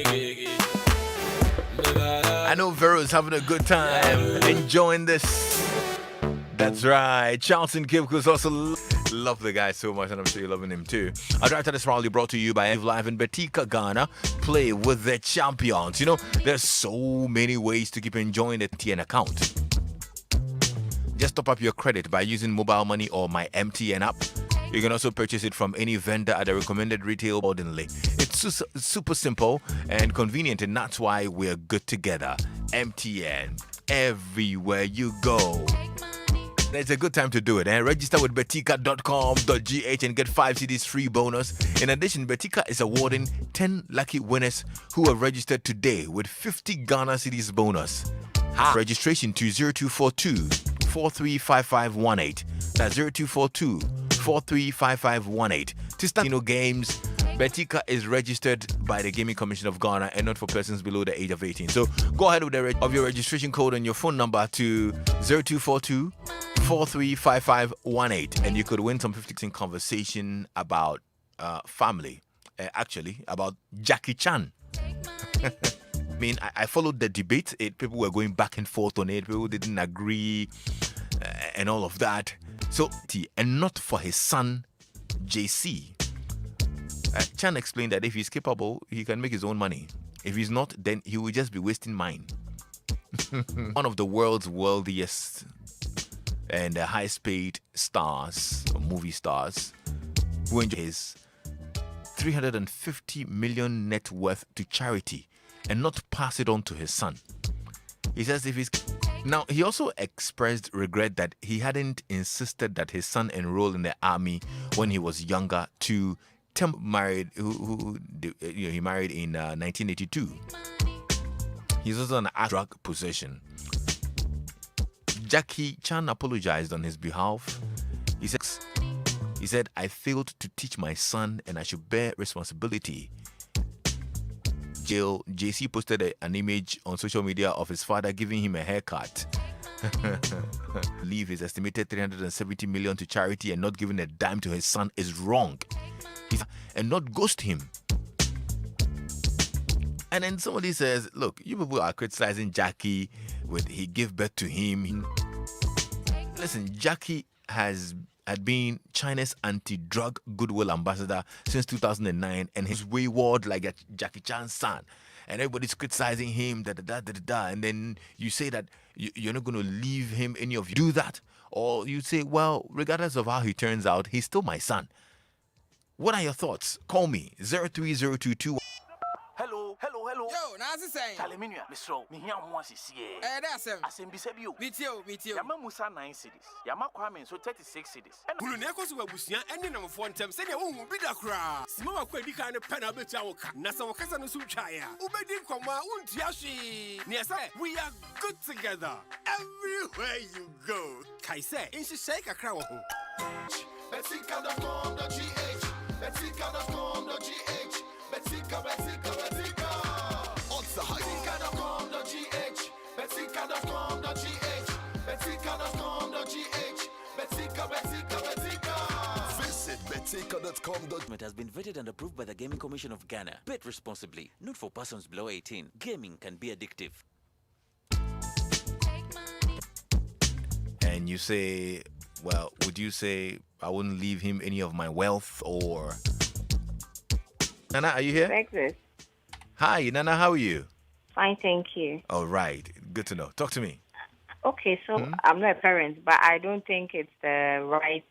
I know Vero's having a good time enjoying this. That's right. Charlton Kipkus also love the guy so much, and I'm sure you're loving him too. Our director is proudly brought to you by Live in Betika, Ghana. Play with the champions. You know, there's so many ways to keep enjoying the TN account. Just top up your credit by using mobile money or my MTN app. You can also purchase it from any vendor at the recommended retail ordinarily. It's super simple and convenient, and that's why we're good together. MTN, everywhere you go. It's a good time to do it. Register with betika.com.gh and get 5 CDs free bonus. In addition, Betika is awarding 10 lucky winners who have registered today with 50 Ghana CDs bonus. Registration to 0242 435518. That's 0242 435518. To start games, Betika is registered by the Gaming Commission of Ghana and not for persons below the age of 18. So go ahead with your registration code and your phone number to 0242 435518, and you could win some 50 conversation about family. Actually, about Jackie Chan. I mean, I followed the debate. People were going back and forth on it. People didn't agree and all of that. So, and not for his son, JC. Chan explained that if he's capable, he can make his own money. If he's not, then he will just be wasting mine. One of the world's wealthiest and highest paid stars, or movie stars, who enjoys his 350 million net worth to charity and not pass it on to his son. He says if he's... Now, he also expressed regret that he hadn't insisted that his son enroll in the army when he was younger to married he married in 1982. He's also an drug possession. Jackie Chan apologized on his behalf. He said, I failed to teach my son and I should bear responsibility. JC posted an image on social media of his father giving him a haircut. Leave his estimated 370 million to charity and not giving a dime to his son is wrong. And not ghost him. And then somebody says, look, you people are criticizing Jackie with he gave birth to him. Listen, Jackie had been China's anti-drug goodwill ambassador since 2009, and he's wayward like Jackie Chan's son. And everybody's criticizing him, and then you say that you're not going to leave him any of you do that. Or you say, well, regardless of how he turns out, he's still my son. What are your thoughts? Call me 03022. Hello. Yo, Nazi saying. Talemania, Mr. Mihiam was here. That's him. As in Bisabio. Meet you. Yama Musa 9 cities. Yama Kwame, so 36 cities. And Ulunekos were Busia and then of one time saying, oh, be the crowd. Small Quedica and a pen of the Chawaka. Nasa Kasan Suchaya. Ubedin Koma, Untiashi. Yes, we are good together. Everywhere you go. Kaise, in Shake a crowd. Betika.com.gh. Betika.com.gh. Betika. Betika.com.gh. Betika.com.gh. Betika.com.gh. Visit Betika.com.gh. It has been vetted and approved by the Gaming Commission of Ghana. Bet responsibly. Not for persons below 18. Gaming can be addictive. And you say, well, would you say I wouldn't leave him any of my wealth or... Nana, are you here? Lexis. Hi, Nana, how are you? Fine, thank you. All right, good to know. Talk to me. Okay, so I'm not a parent, but I don't think it's the right...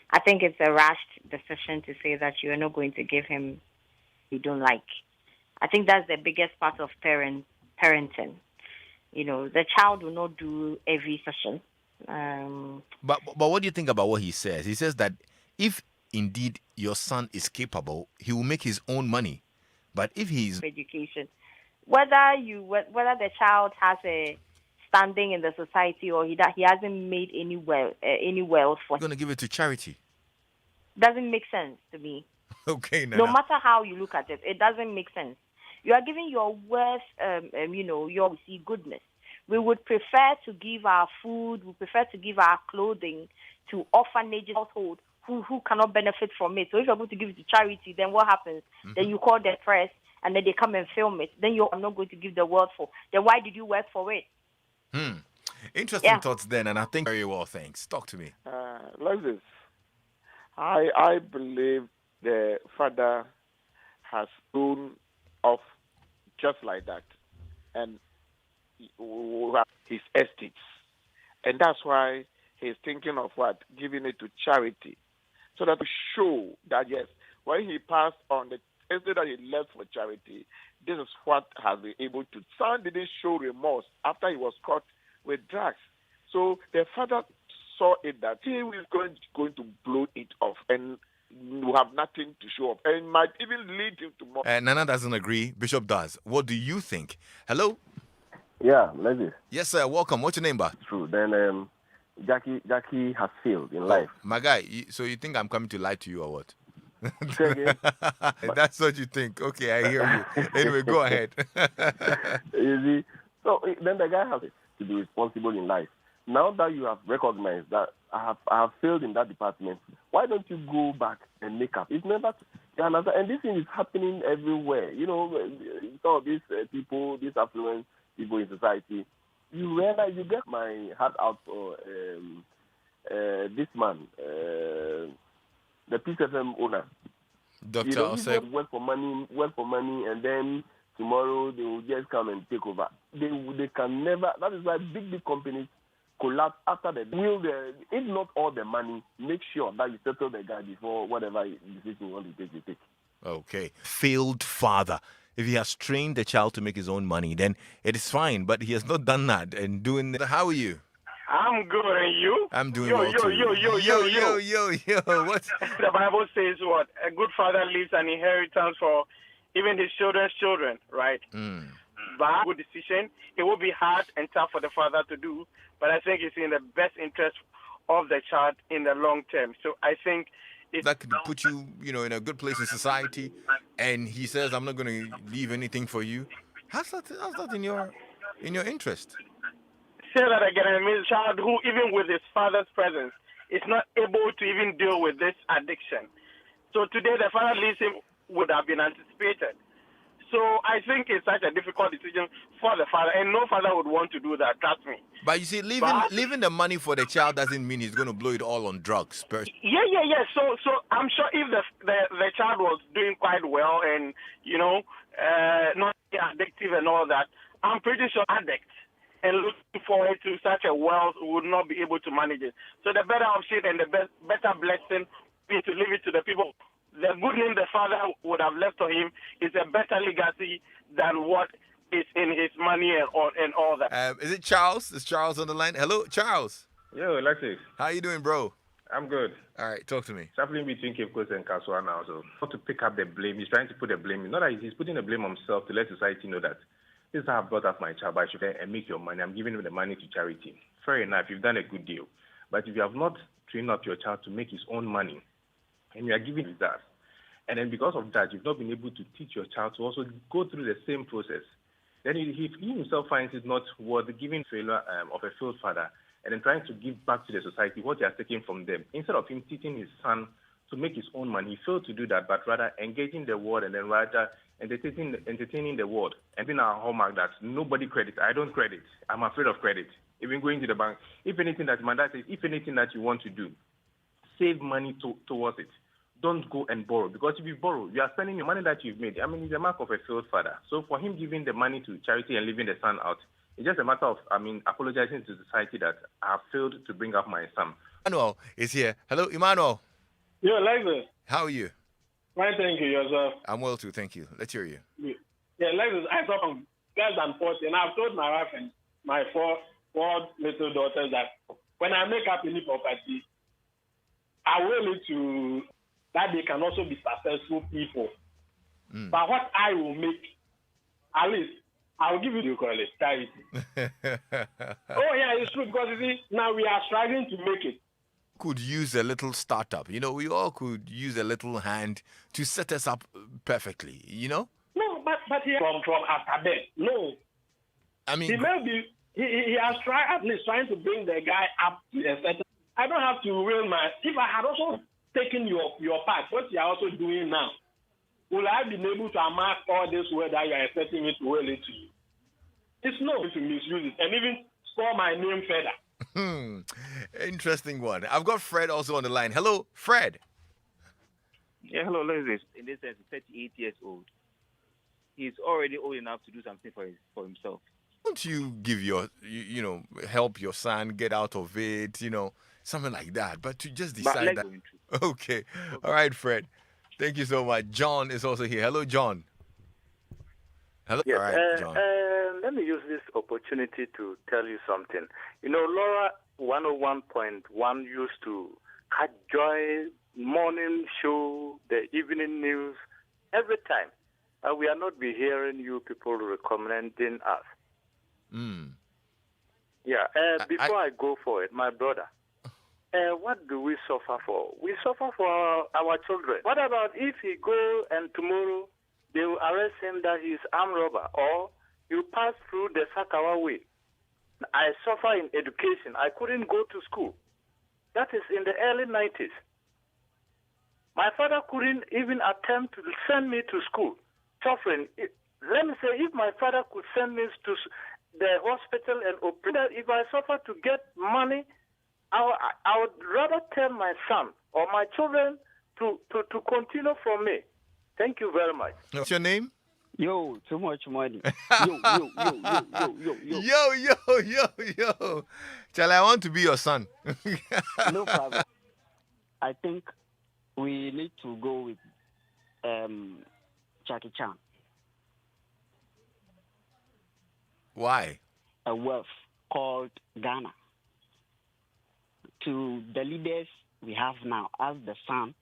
I think it's a rushed decision to say that you are not going to give him you don't like. I think that's the biggest part of parenting. You know, the child will not do every session. But what do you think about what he says? He says that if indeed your son is capable, he will make his own money. But if he's education, whether the child has a standing in the society or he hasn't made any wealth for, going to give it to charity. Doesn't make sense to me. Okay, no matter how you look at it, it doesn't make sense. You are giving your worth, your goodness. We would prefer to give our food, we prefer to give our clothing to orphanages, households who cannot benefit from it. So if you're going to give it to charity, then what happens? Then you call the press and then they come and film it, then you're not going to give the word for. Then why did you work for it? Interesting thoughts then, and I think very well. Thanks. Talk to me. Lexis, I believe the father has thrown off just like that, and his estates, and that's why he's thinking of what, giving it to charity, so that to show that yes, when he passed on the estate that he left for charity, this is what has been able to. Son didn't show remorse after he was caught with drugs, so the father saw it that he was going to blow it off and you have nothing to show up, and might even lead him to more. Nana doesn't agree. Bishop does. What do you think? Hello? Yeah, Lexis. Yes, sir. Welcome. What's your name, ba? True. Then Jackie has failed in life. My guy, so you think I'm coming to lie to you or what? Say again? That's what you think. Okay, I hear you. Anyway, go ahead. You see? So then the guy has to be responsible in life. Now that you have recognized that I have failed in that department, why don't you go back and make up? It's never, and this thing is happening everywhere. You know, some of these people, these affluent people in society, you realize, you get my heart out for this man, the PCFM owner. Dr. You know, Osei. people work for money, and then tomorrow they will just come and take over. They can never. That is why big companies collapse after the will. If not all the money, make sure that you settle the guy before whatever decision you want to take, you take. Okay. Failed father. If he has trained the child to make his own money, then it is fine. But he has not done that and doing that. How are you? I'm good, and you? I'm doing well too. Yo. What? The Bible says what? A good father leaves an inheritance for even his children's children, right? But good decision. It will be hard and tough for the father to do, but I think it's in the best interest of the child in the long term. So I think that could put you, in a good place in society. And he says, "I'm not going to leave anything for you." How's that in your interest? Say that again. I mean, a child who, even with his father's presence, is not able to even deal with this addiction. So today, the father leaves him would have been anticipated. So I think it's such a difficult decision for the father, and no father would want to do that. Trust me. But you see, leaving the money for the child doesn't mean he's going to blow it all on drugs. Yeah. So I'm sure if the child was doing quite well and not addictive and all that, I'm pretty sure addicts and looking forward to such a wealth would not be able to manage it. So the better option and the better blessing is to leave it to the people. The good name the father would have left for him is a better legacy than what is in his money and all that. Is it Charles? Is Charles on the line? Hello, Charles. Yo, Lexis. How you doing, bro? I'm good. All right, talk to me. Shuffling between Cape Coast and Kaswa now, so not to pick up the blame. He's trying to put the blame. Not that he's putting the blame on himself to let society know that this is how I brought up my child. I should and make your money. I'm giving him the money to charity. Fair enough. You've done a good deal. But if you have not trained up your child to make his own money, and you are giving him that, and then because of that, you've not been able to teach your child to also go through the same process, then he himself finds it not worth giving failure of a failed father and then trying to give back to the society what he has taken from them. Instead of him teaching his son to make his own money, he failed to do that, but rather engaging the world and then rather entertaining the world and being our hallmark that nobody credits. I don't credit. I'm afraid of credit. Even going to the bank, if anything that my dad says, if anything that you want to do, save money towards it. Don't go and borrow, because if you borrow, you are spending the money that you've made. I mean, it's a mark of a failed father. So for him giving the money to charity and leaving the son out, it's just a matter of, apologizing to society that I have failed to bring up my son. Emmanuel is here. Hello, Emmanuel. Yo, Lexis. How are you? Fine, thank you. Yourself? I'm well too, thank you. Let's hear you. Yeah, Lexis, I saw from less than 40, and I've told my wife and my four little daughters that when I make up any property, I will it to that they can also be successful people. But what I will make, at least, I will give you call it charity. Oh yeah, it's true, because you see, now we are struggling to make it. Could use a little startup. We all could use a little hand to set us up perfectly, No, but he from Alphabet. No. I mean, he may be, he has tried, at least trying to bring the guy up to a certain. I don't have to will if I had also taken your part, what you are also doing now, will I be able to amass all this word that you are expecting me to will it to you? It's not going to misuse it and even score my name further. Interesting one. I've got Fred also on the line. Hello, Fred. Yeah, hello, Lexis. In this sense, he's 38 years old. He's already old enough to do something for himself. Don't you give help your son get out of it, something like that. But to just decide that. Okay. All right, Fred. Thank you so much. John is also here. Hello, John. Hello. Yes, All right, John. let me use this opportunity to tell you something. Laura 101.1 used to catch joy, morning show, the evening news, every time. We are not be hearing you people recommending us. Yeah, before I go for it, my brother, what do we suffer for? We suffer for our children. What about if he go and tomorrow they will arrest him that he's armed robber, or you pass through the Sakawa way? I suffer in education. I couldn't go to school. That is in the early 90s. My father couldn't even attempt to send me to school. Suffering. Let me say, if my father could send me to the hospital and operate, if I suffer to get money, I would rather tell my son or my children to continue from me. Thank you very much. What's your name? Yo, too much money. Yo. Yo. Charlie, I want to be your son. No problem. I think we need to go with Jackie Chan. Why? A wealth called Ghana. To the leaders we have now as the son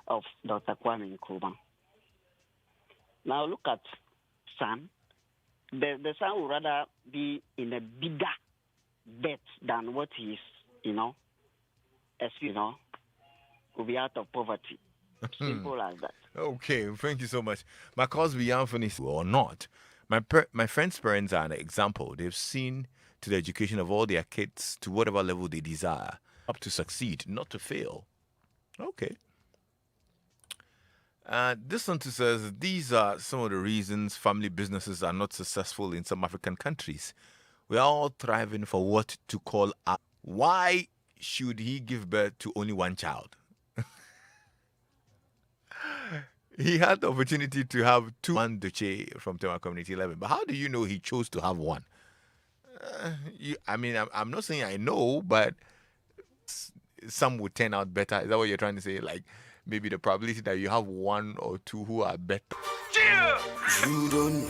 of Dr. Kwame Nkrumah. Now look at son. The son would rather be in a bigger debt than what he is, will be out of poverty. Simple as that. Okay, thank you so much. My Cosby Anthony, or not, my friend's parents are an example. They've seen to the education of all their kids to whatever level they desire, up to succeed, not to fail. Okay. This one too says, these are some of the reasons family businesses are not successful in some African countries. We are all thriving for what to call up. Why should he give birth to only one child? He had the opportunity to have two. One Duche from Tema Community 11. But how do you know he chose to have one? I'm not saying I know, but some would turn out better. Is that what you're trying to say? Like, maybe the probability that you have one or two who are better. You don't